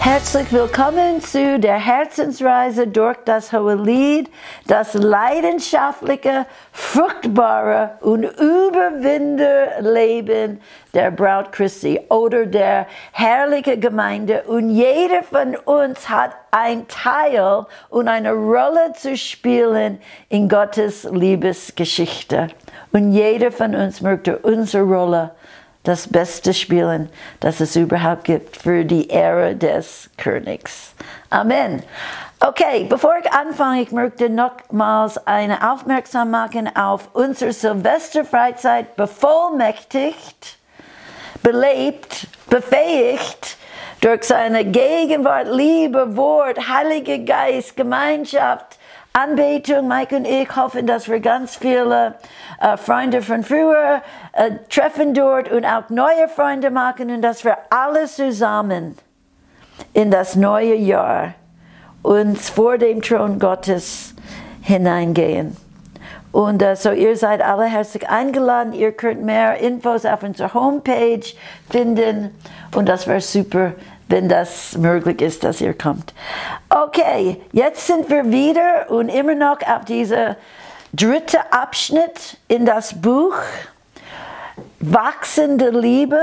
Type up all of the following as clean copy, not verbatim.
Herzlich willkommen zu der Herzensreise durch das Hohelied, das leidenschaftliche, fruchtbare und überwindende Leben der Braut Christi oder der herrlichen Gemeinde. Und jeder von uns hat ein Teil und eine Rolle zu spielen in Gottes Liebesgeschichte. Und jeder von uns möchte unsere Rolle das Beste spielen, das es überhaupt gibt für die Ehre des Königs. Amen. Okay, bevor ich anfange, ich möchte nochmals eine Aufmerksam machen auf unsere Silvesterfreizeit, bevollmächtigt, belebt, befähigt durch seine Gegenwart, Liebe, Wort, Heiliger Geist, Gemeinschaft, Anbetung. Mike und ich hoffen, dass wir ganz viele Freunde von früher treffen dort und auch neue Freunde machen und dass wir alle zusammen in das neue Jahr uns vor dem Thron Gottes hineingehen. Und so ihr seid alle herzlich eingeladen. Ihr könnt mehr Infos auf unserer Homepage finden und das wäre super, wenn das möglich ist, dass ihr kommt. Okay, jetzt sind wir wieder und immer noch auf dieser dritten Abschnitt in das Buch Wachsende Liebe,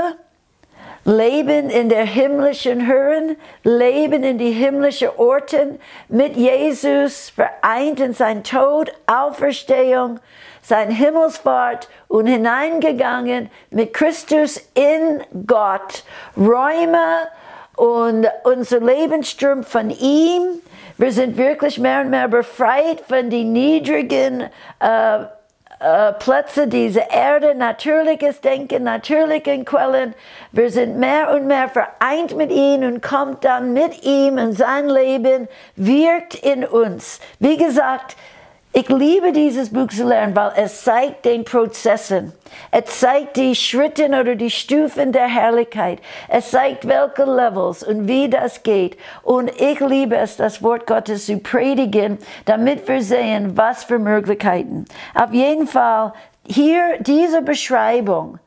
Leben in der himmlischen Höhen, Leben in die himmlischen Orten, mit Jesus vereint in sein Tod, Auferstehung, sein Himmelsfahrt und hineingegangen mit Christus in Gott, Räume und unser Leben strömt von ihm. Wir sind wirklich mehr und mehr befreit von den niedrigen Plätzen dieser Erde, natürliches Denken, natürlichen Quellen. Wir sind mehr und mehr vereint mit ihm und kommt dann mit ihm und sein Leben wirkt in uns. Wie gesagt, ich liebe dieses Buch zu lernen, weil es zeigt den Prozessen. Es zeigt die Schritte oder die Stufen der Herrlichkeit. Es zeigt, welche Levels und wie das geht. Und ich liebe es, das Wort Gottes zu predigen, damit wir sehen, was für Möglichkeiten. Auf jeden Fall, hier diese Beschreibung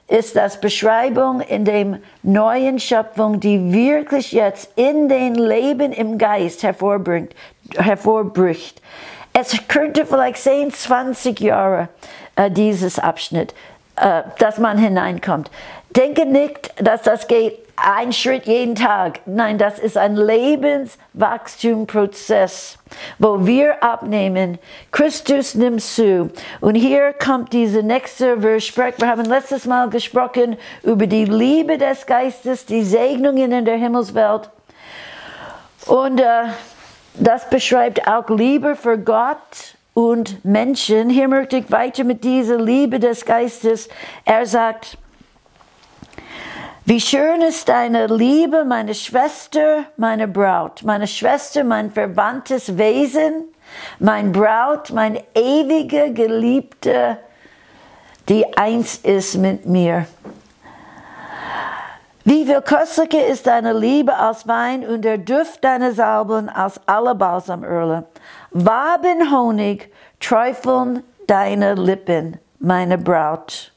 ist das Beschreibung in dem neuen Schöpfung, die wirklich jetzt in den Leben im Geist hervorbricht. Es könnte vielleicht 10, 20 Jahre dieses Abschnitt, dass man hineinkommt. Denke nicht, dass das geht ein Schritt jeden Tag. Nein, das ist ein Lebenswachstumprozess, wo wir abnehmen. Christus nimmt zu. Und hier kommt diese nächste, wir haben letztes Mal gesprochen über die Liebe des Geistes, die Segnungen in der Himmelswelt. Und das beschreibt auch Liebe für Gott und Menschen. Hier möchte ich weiter mit dieser Liebe des Geistes. Er sagt, wie schön ist deine Liebe, meine Schwester, meine Braut. Meine Schwester, mein verwandtes Wesen, mein Braut, mein ewiger Geliebter, die eins ist mit mir. Wie viel köstlicher ist deine Liebe als Wein und der Duft deiner Salben als alle Balsamöle. Wabenhonig träufeln deine Lippen, meine Braut.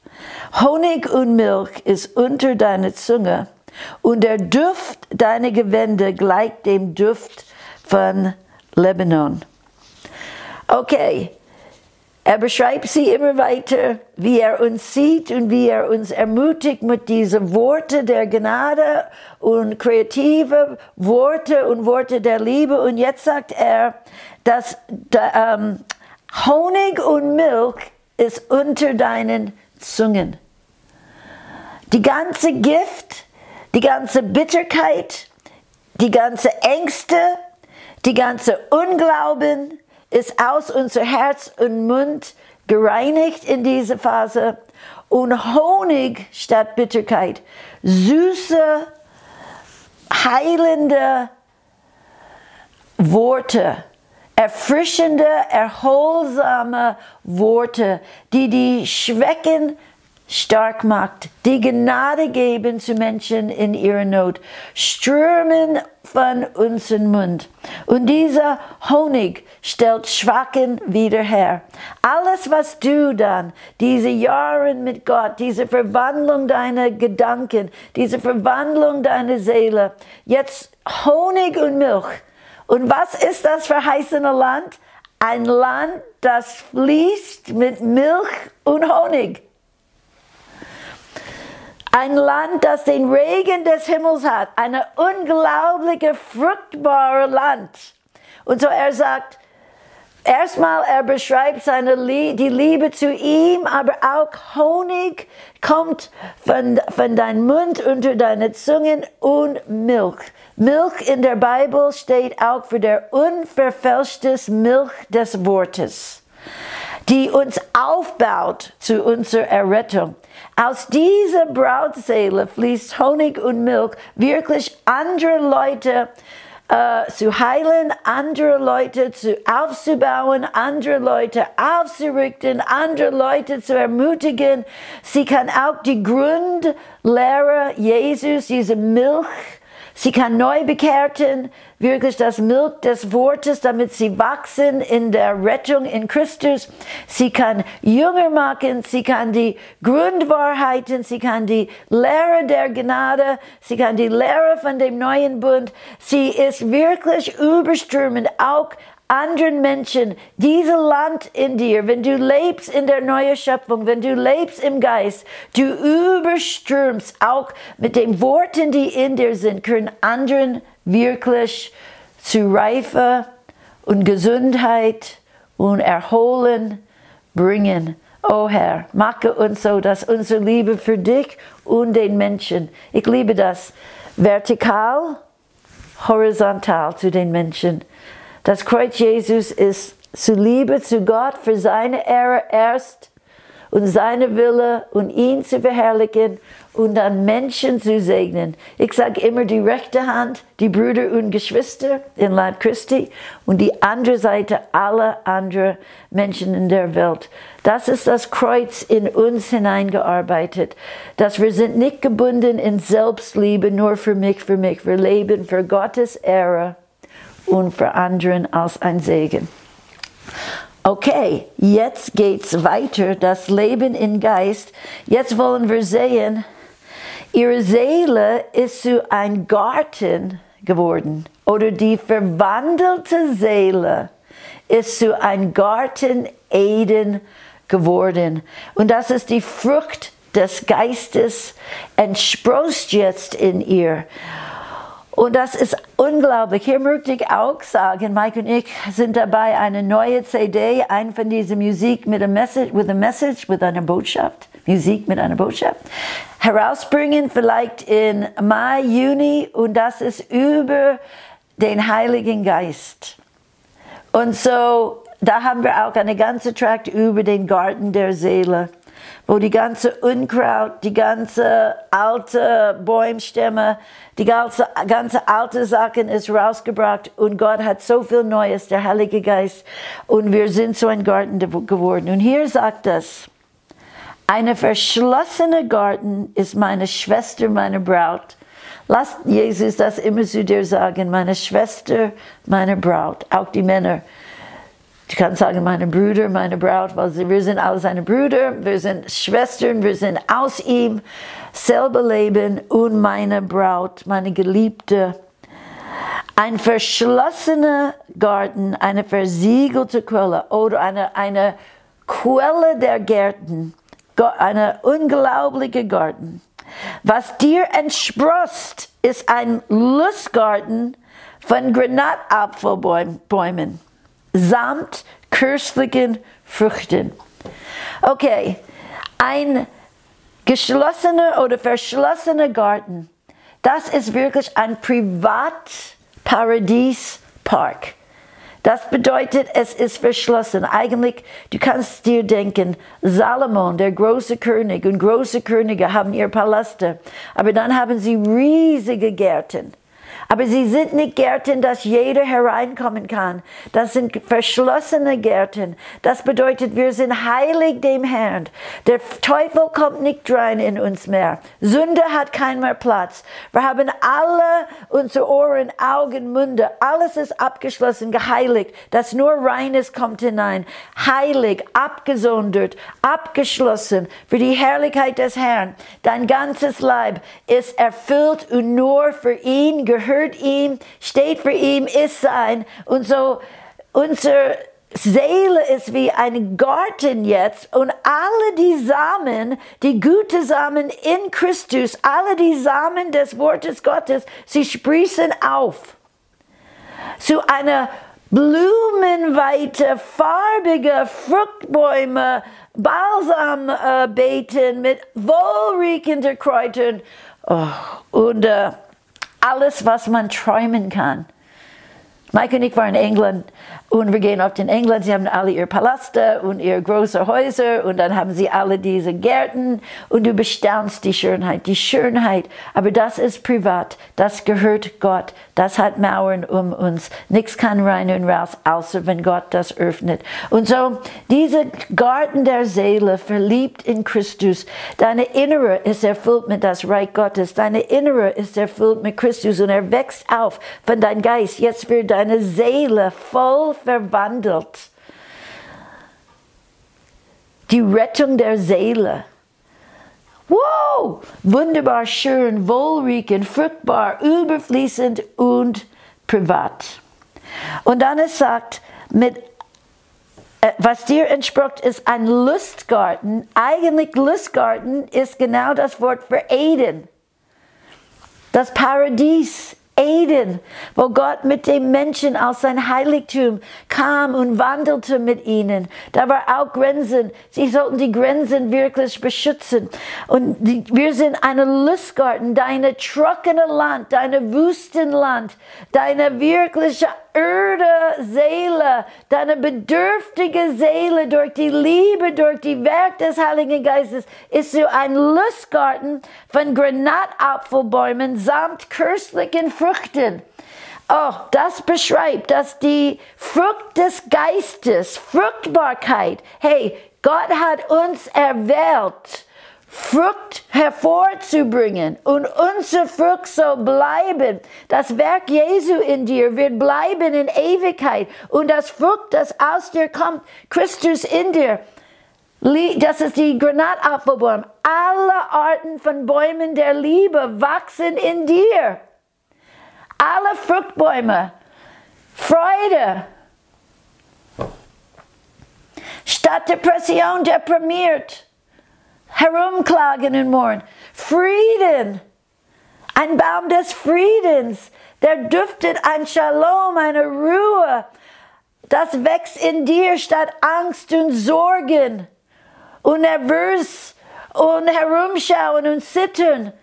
Honig und Milch ist unter deiner Zunge und der Duft deiner Gewänder gleicht dem Duft von Lebanon. Okay. Er beschreibt sie immer weiter, wie er uns sieht und wie er uns ermutigt mit diesen Worten der Gnade und kreative Worte und Worte der Liebe. Und jetzt sagt er, dass Honig und Milch ist unter deinen Zungen. Die ganze Gift, die ganze Bitterkeit, die ganze Ängste, die ganze Unglauben, ist aus unser Herz und Mund gereinigt in dieser Phase. Und Honig statt Bitterkeit, süße, heilende Worte, erfrischende, erholsame Worte, die die Schwächen stark macht, die Gnade geben zu Menschen in ihrer Not, strömen von unserem Mund. Und dieser Honig stellt Schwachen wieder her. Alles, was du dann, diese Jahre mit Gott, diese Verwandlung deiner Gedanken, diese Verwandlung deiner Seele, jetzt Honig und Milch. Und was ist das verheißene Land? Ein Land, das fließt mit Milch und Honig. Ein Land, das den Regen des Himmels hat. Ein unglaubliche, fruchtbare Land. Und so er sagt, erstmal er beschreibt die Liebe zu ihm, aber auch Honig kommt von deinem Mund unter deine Zungen und Milch. Milch in der Bibel steht auch für der unverfälschte Milch des Wortes, die uns aufbaut zu unserer Errettung. Aus dieser Brautseele fließt Honig und Milch, wirklich andere Leute zu heilen, andere Leute aufzubauen, andere Leute aufzurichten, andere Leute zu ermutigen. Sie kann auch die Grundlehre Jesus, diese Milch, sie kann Neubekehrten, wirklich das Milch des Wortes, damit sie wachsen in der Rettung in Christus. Sie kann jünger machen, sie kann die Grundwahrheiten, sie kann die Lehre der Gnade, sie kann die Lehre von dem neuen Bund. Sie ist wirklich überströmend, auch anderen Menschen, dieses Land in dir, wenn du lebst in der neuen Schöpfung, wenn du lebst im Geist, du überströmst auch mit den Worten, die in dir sind, können anderen wirklich zu Reife und Gesundheit und Erholen bringen. Oh Herr, mache uns so, dass unsere Liebe für dich und den Menschen, ich liebe das, vertikal, horizontal zu den Menschen. Das Kreuz Jesus ist zu Liebe zu Gott für seine Ehre erst und seine Wille und ihn zu verherrlichen und dann Menschen zu segnen. Ich sage immer die rechte Hand, die Brüder und Geschwister im Leib Christi und die andere Seite alle anderen Menschen in der Welt. Das ist das Kreuz in uns hineingearbeitet, dass wir sind nicht gebunden in Selbstliebe, nur für mich. Wir leben für Gottes Ehre und für anderen als ein Segen. Okay, jetzt geht's weiter, das Leben im Geist. Jetzt wollen wir sehen, ihre Seele ist zu einem Garten geworden. Oder die verwandelte Seele ist zu einem Garten Eden geworden. Und das ist die Frucht des Geistes, entsprost jetzt in ihr. Und das ist unglaublich. Hier möchte ich auch sagen, Mike und ich sind dabei, eine neue CD, eine von dieser Musik mit einer Botschaft, Musik mit einer Botschaft, herausbringen, vielleicht in Mai, Juni. Und das ist über den Heiligen Geist. Und so, da haben wir auch eine ganze Tract über den Garten der Seele, wo die ganze Unkraut, die ganze alte Bäumstämme, die ganze alte Sachen ist rausgebracht und Gott hat so viel Neues, der Heilige Geist, und wir sind so ein Garten geworden. Und hier sagt es, eine verschlossene Garten ist meine Schwester, meine Braut. Lass Jesus das immer zu dir sagen, meine Schwester, meine Braut, auch die Männer. Ich kann sagen, meine Brüder, meine Braut, weil wir sind alle seine Brüder, wir sind Schwestern, wir sind aus ihm, selber Leben und meine Braut, meine Geliebte. Ein verschlossener Garten, eine versiegelte Quelle oder eine Quelle der Gärten, eine unglaubliche Garten. Was dir entsprost, ist ein Lustgarten von Granatapfelbäumen samt köstlichen Früchten. Okay, ein geschlossener oder verschlossener Garten, das ist wirklich ein Privatparadiespark. Das bedeutet, es ist verschlossen. Eigentlich, du kannst dir denken, Salomon, der große König und große Könige haben ihre Paläste, aber dann haben sie riesige Gärten. Aber sie sind nicht Gärten, dass jeder hereinkommen kann. Das sind verschlossene Gärten. Das bedeutet, wir sind heilig dem Herrn. Der Teufel kommt nicht rein in uns mehr. Sünde hat keinen mehr Platz. Wir haben alle unsere Ohren, Augen, Munde. Alles ist abgeschlossen, geheiligt. Das nur Reines kommt hinein. Heilig, abgesondert, abgeschlossen für die Herrlichkeit des Herrn. Dein ganzes Leib ist erfüllt und nur für ihn, gehört ihm, steht für ihn, ist sein. Und so unsere Seele ist wie ein Garten jetzt und alle die Samen, die gute Samen in Christus, alle die Samen des Wortes Gottes, sie sprießen auf zu einer blumenweite, farbige Fruchtbäume, Balsambeeten mit wohlriechenden Kräutern und alles, was man träumen kann. Mike und ich waren in England und wir gehen oft in England. Sie haben alle ihre Paläste und ihre großen Häuser und dann haben sie alle diese Gärten und du bestaunst die Schönheit. Die Schönheit, aber das ist privat, das gehört Gott, das hat Mauern um uns. Nichts kann rein und raus, außer wenn Gott das öffnet. Und so, dieser Garten der Seele, verliebt in Christus, deine Innere ist erfüllt mit das Reich Gottes, deine Innere ist erfüllt mit Christus und wächst auf von deinem Geist. Jetzt wird deine Seele voll verwandelt. Die Rettung der Seele. Wow! Wunderbar schön, wohlriechend, fruchtbar, überfließend und privat. Und dann es sagt, was dir entspricht, ist ein Lustgarten. Eigentlich Lustgarten ist genau das Wort für Eden. Das Paradies. Eden, wo Gott mit dem Menschen aus sein Heiligtum kam und wandelte mit ihnen. Da war auch Grenzen. Sie sollten die Grenzen wirklich beschützen. Und wir sind ein Lustgarten, deine trockene Land, deine Wüstenland, deine wirkliche öde Seele, deine bedürftige Seele durch die Liebe, durch die Werk des Heiligen Geistes ist so ein Lustgarten von Granatapfelbäumen samt köstlichen Früchten. Oh, das beschreibt, dass die Frucht des Geistes, Fruchtbarkeit, hey, Gott hat uns erwählt, Frucht hervorzubringen und unsere Frucht soll bleiben. Das Werk Jesu in dir wird bleiben in Ewigkeit und das Frucht, das aus dir kommt, Christus in dir, das ist die Granatapfelbaum. Alle Arten von Bäumen der Liebe wachsen in dir. Alle Fruchtbäume, Freude, statt Depression deprimiert, herumklagen und murren. Frieden, ein Baum des Friedens, der duftet ein Shalom, eine Ruhe. Das wächst in dir statt Angst und Sorgen und nervös und herumschauen und zittern.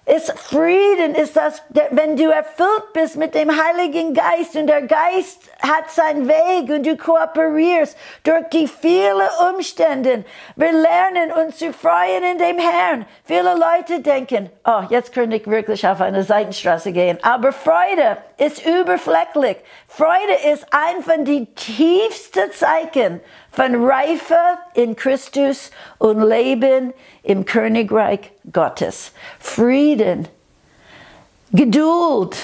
Ist Frieden, ist das, wenn du erfüllt bist mit dem Heiligen Geist und der Geist hat seinen Weg und du kooperierst durch die vielen Umstände. Wir lernen uns zu freuen in dem Herrn. Viele Leute denken, oh, jetzt könnte ich wirklich auf eine Seitenstraße gehen. Aber Freude ist überflecklich. Freude ist ein von den tiefsten Zeichen von Reife in Christus und Leben im Königreich Gottes. Frieden, Geduld,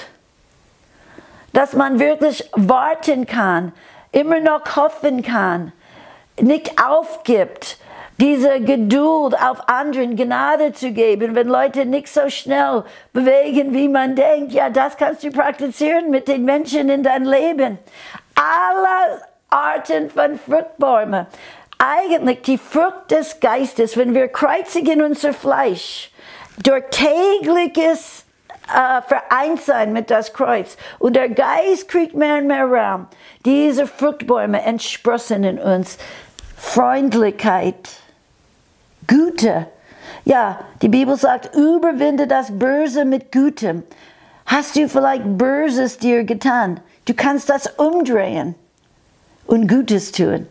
dass man wirklich warten kann, immer noch hoffen kann, nicht aufgibt, diese Geduld auf anderen Gnade zu geben, wenn Leute nicht so schnell bewegen, wie man denkt. Ja, das kannst du praktizieren mit den Menschen in deinem Leben. Alle Arten von Fruchtbäumen. Eigentlich die Frucht des Geistes, wenn wir kreuzigen unser Fleisch durch tägliches Vereinssein mit das Kreuz und der Geist kriegt mehr und mehr Raum. Diese Fruchtbäume entsprossen in uns Freundlichkeit, Güte. Ja, die Bibel sagt, überwinde das Böse mit Gutem. Hast du vielleicht Böses dir getan? Du kannst das umdrehen und Gutes tun.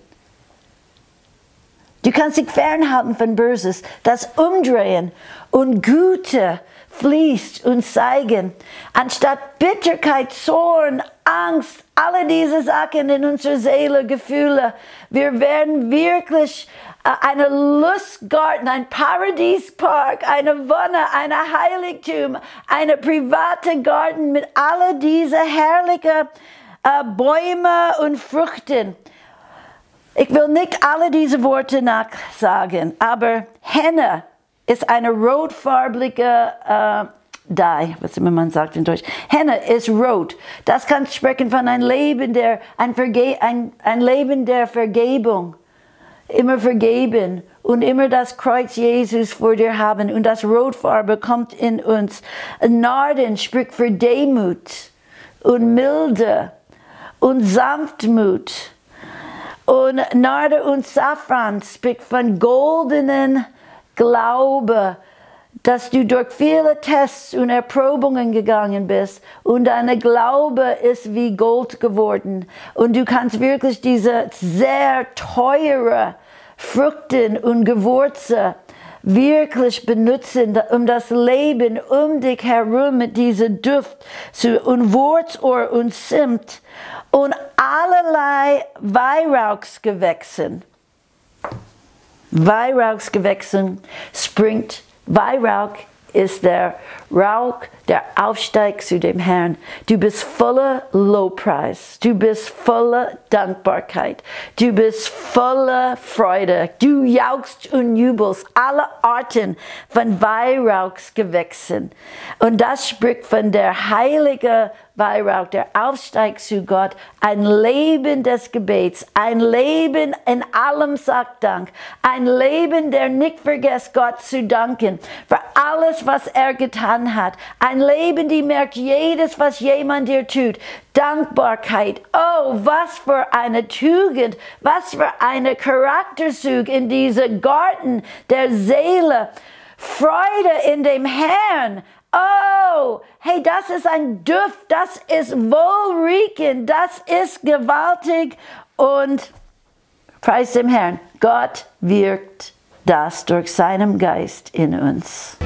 Du kannst dich fernhalten von Böses, das umdrehen und Gute, fließt und zeigen. Anstatt Bitterkeit, Zorn, Angst, alle diese Sachen in unserer Seele, Gefühle, wir werden wirklich eine Lustgarten, ein Paradiespark, eine Wonne, ein Heiligtum, eine private Garten mit all diese herrlichen Bäume und Früchten. Ich will nicht alle diese Worte nachsagen, aber Henne ist eine rotfarbige Dye, was immer man sagt in Deutsch. Henne ist rot. Das kann sprechen von ein Leben ein Leben der Vergebung. Immer vergeben und immer das Kreuz Jesus vor dir haben. Und das Rotfarbe kommt in uns. Narden spricht für Demut und Milde und Sanftmut. Und Narde und Safran spricht von goldenen Glaube, dass du durch viele Tests und Erprobungen gegangen bist und dein Glaube ist wie Gold geworden. Und du kannst wirklich diese sehr teure Früchte und Gewürze wirklich benutzen, um das Leben um dich herum mit diesem Duft und Wurzohr und Zimt und allerlei Weihrauchsgewächsen. Weihrauchsgewächsen springt. Weihrauch ist der Rauch, der Aufstieg zu dem Herrn. Du bist voller Lobpreis, du bist voller Dankbarkeit, du bist voller Freude, du jauchzt und jubelst, alle Arten von Weihrauchsgewächsen. Und das spricht von der heiligen Weihrauch, der Aufstieg zu Gott, ein Leben des Gebets, ein Leben in allem sagt Dank, ein Leben, der nicht vergisst, Gott zu danken für alles, was er getan hat, ein Leben, die merkt jedes, was jemand dir tut, Dankbarkeit, oh, was für eine Tugend, was für eine Charakterzug in diesem Garten der Seele, Freude in dem Herrn. Oh, hey, das ist ein Duft, das ist wohlriechend, das ist gewaltig und preis dem Herrn, Gott wirkt das durch seinen Geist in uns.